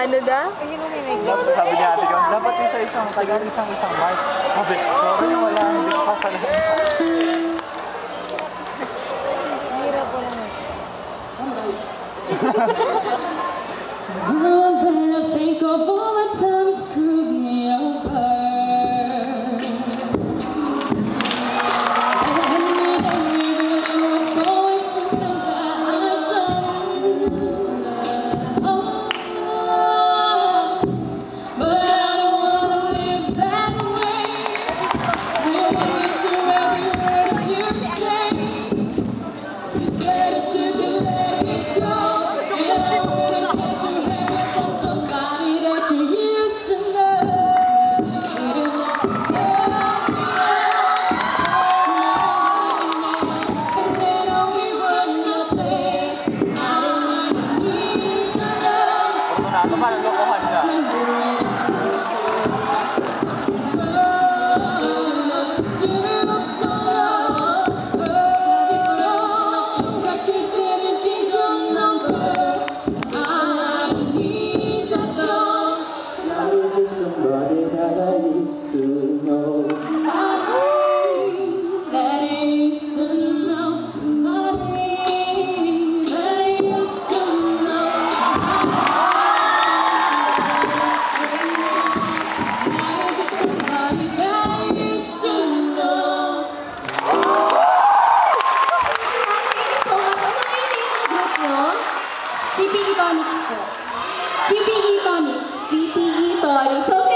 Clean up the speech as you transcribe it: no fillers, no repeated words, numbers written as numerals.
Ano daw? Sabi ni ate ko, dapat isa-isang, tagal isang mark. Sabi, sorry, wala, hindi ko kasalanan. Hirap po lang. When I think of all the time you screwed me over, Ano ba, nalokohan siya? Somebody that I used to know. That is enough. Somebody that I used to know. Somebody that I used to know. CPE Tonics po. CPE Tonics. CPE Tonics. So,